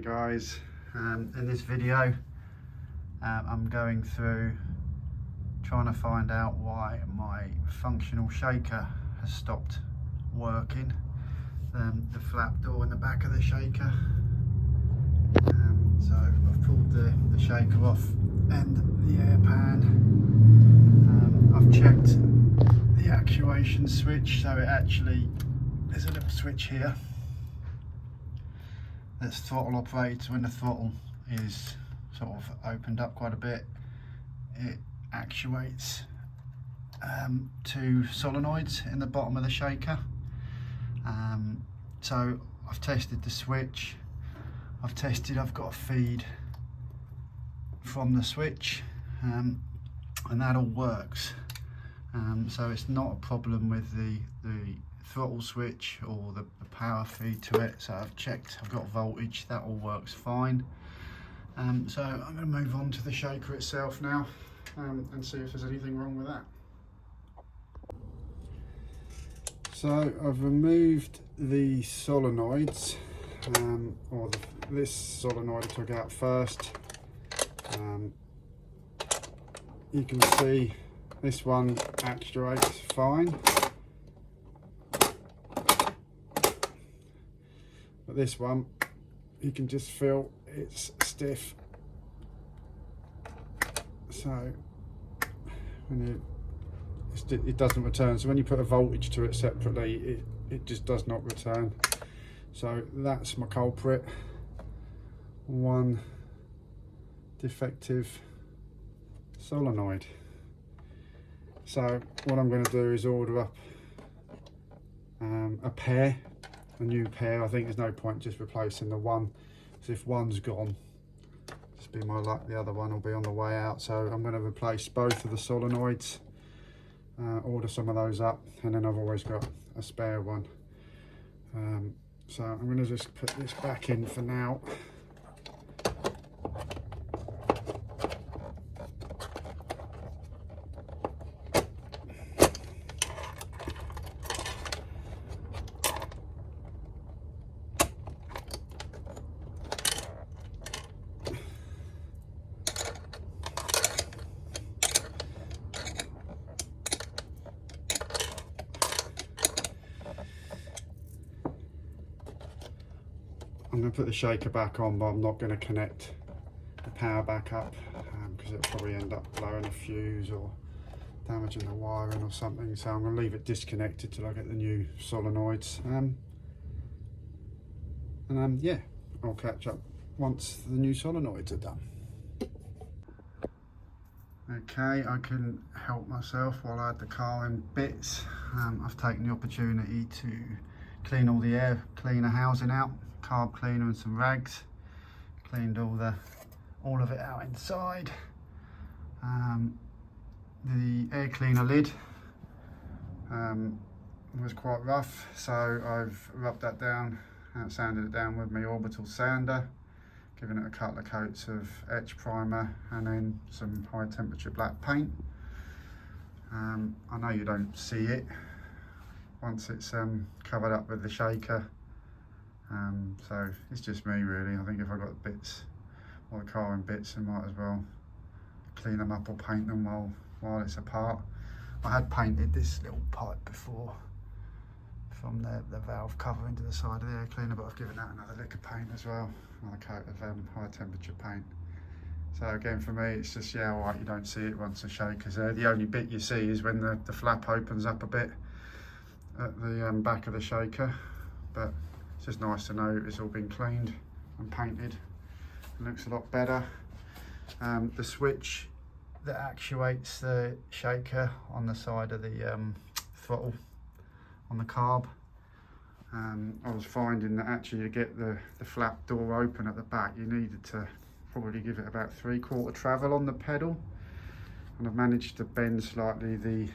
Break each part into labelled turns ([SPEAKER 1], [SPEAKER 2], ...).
[SPEAKER 1] guys, in this video I'm going through trying to find out why my functional shaker has stopped working. The flap door in the back of the shaker, so I've pulled the shaker off and the air pan. I've checked the actuation switch, so there's a little switch here that's throttle operated. So when the throttle is sort of opened up quite a bit, it actuates two solenoids in the bottom of the shaker. So I've tested the switch, I've got a feed from the switch, and that all works. So it's not a problem with the throttle switch or the power feed to it. So I've checked, I've got voltage, that all works fine. So I'm going to move on to the shaker itself now, and see if there's anything wrong with that. So I've removed the solenoids, this solenoid I took out first. You can see this one actuates fine, but this one you can just feel it's stiff. So when it doesn't return. So when you put a voltage to it separately, it just does not return. So that's my culprit. One defective solenoid. So what I'm going to do is order up a new pair. I think there's no point just replacing the one, because if one's gone, just be my luck, the other one will be on the way out. So I'm going to replace both of the solenoids, order some of those up, and then I've always got a spare one. So I'm going to just put this back in for now. I'm going to put the shaker back on, but I'm not going to connect the power back up, because it'll probably end up blowing a fuse or damaging the wiring or something. So I'm going to leave it disconnected till I get the new solenoids. Yeah, I'll catch up once the new solenoids are done. Okay, I couldn't help myself while I had the car in bits. I've taken the opportunity to clean all the air cleaner housing out, carb cleaner and some rags. Cleaned all of it out inside. The air cleaner lid was quite rough, so I've rubbed that down and sanded it down with my orbital sander, giving it a couple of coats of etch primer and then some high temperature black paint. I know you don't see it once it's covered up with the shaker, so it's just me really. I think if I got bits or the car in bits, I might as well clean them up or paint them while it's apart. I had painted this little pipe before from the valve cover into the side of the air cleaner, but I've given that another lick of paint as well, another coat of high temperature paint. So again, for me, it's just, yeah, alright, you don't see it once the shaker's there. The only bit you see is when the flap opens up a bit at the back of the shaker, but it's just nice to know it's all been cleaned and painted. It looks a lot better. The switch that actuates the shaker on the side of the throttle on the carb, I was finding that actually to get the flap door open at the back, you needed to probably give it about 3/4 travel on the pedal, and I've managed to bend slightly the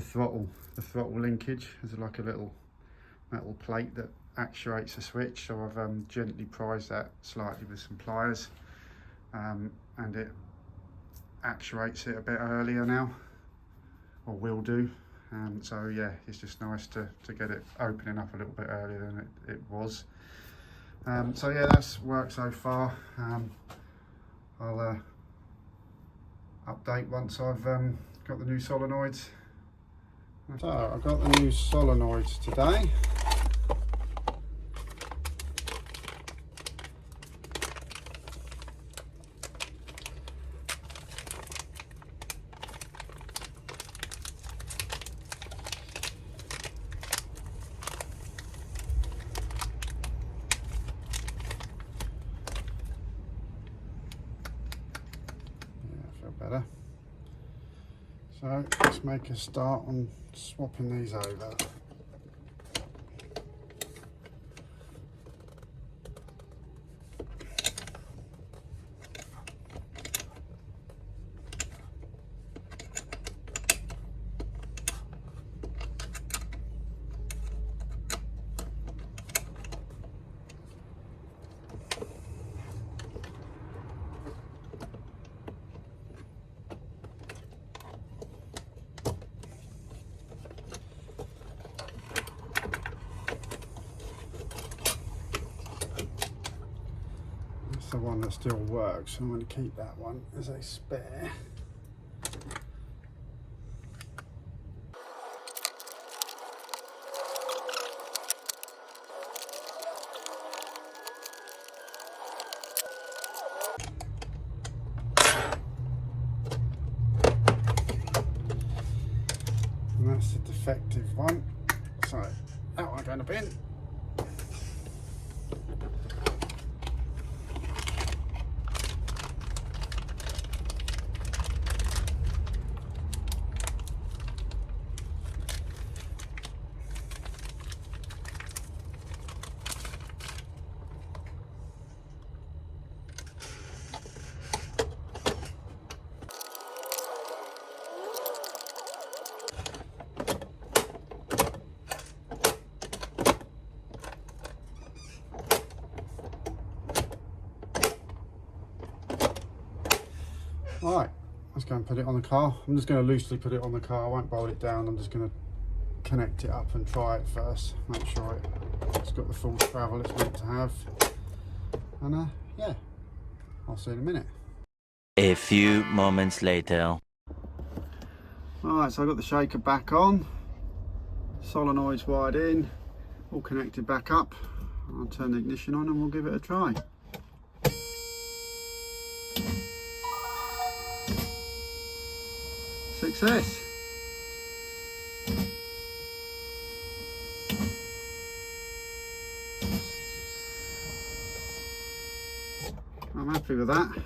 [SPEAKER 1] throttle linkage. There's like a little metal plate that actuates the switch, so I've gently prised that slightly with some pliers, and it actuates it a bit earlier now, or will do. So yeah, it's just nice to get it opening up a little bit earlier than it was. So yeah, that's worked so far. I'll update once I've got the new solenoids. So I've got the new solenoids today. Better. So let's make a start on swapping these over. The one that still works, so I'm going to keep that one as a spare. And that's the defective one, so that one going to bin. Right, let's go and put it on the car. I'm just going to loosely put it on the car, I won't bolt it down. I'm just going to connect it up and try it first, make sure it's got the full travel it's meant to have. And yeah, I'll see you in a minute.
[SPEAKER 2] A few moments later.
[SPEAKER 1] Alright, so I've got the shaker back on, solenoids wired in, all connected back up. I'll turn the ignition on and we'll give it a try. Success! I'm happy with that.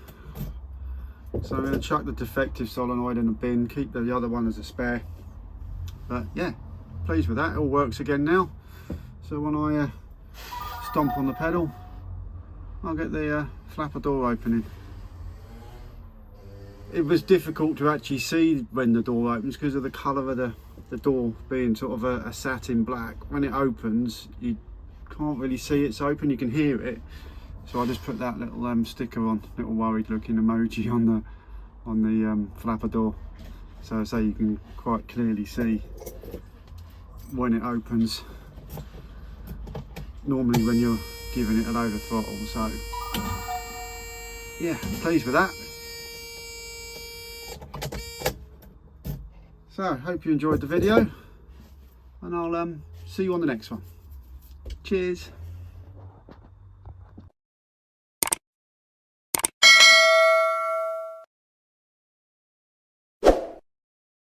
[SPEAKER 1] So I'm going to chuck the defective solenoid in a bin, keep the other one as a spare. But yeah, pleased with that, it all works again now. So when I stomp on the pedal, I'll get the flapper door opening. It was difficult to actually see when the door opens because of the colour of the door being sort of a satin black. When it opens, you can't really see it's open, you can hear it. So I just put that little sticker on, little worried looking emoji on the flapper door. So you can quite clearly see when it opens. Normally when you're giving it a load of throttle, so yeah, pleased with that. So hope you enjoyed the video, and I'll see you on the next one. Cheers.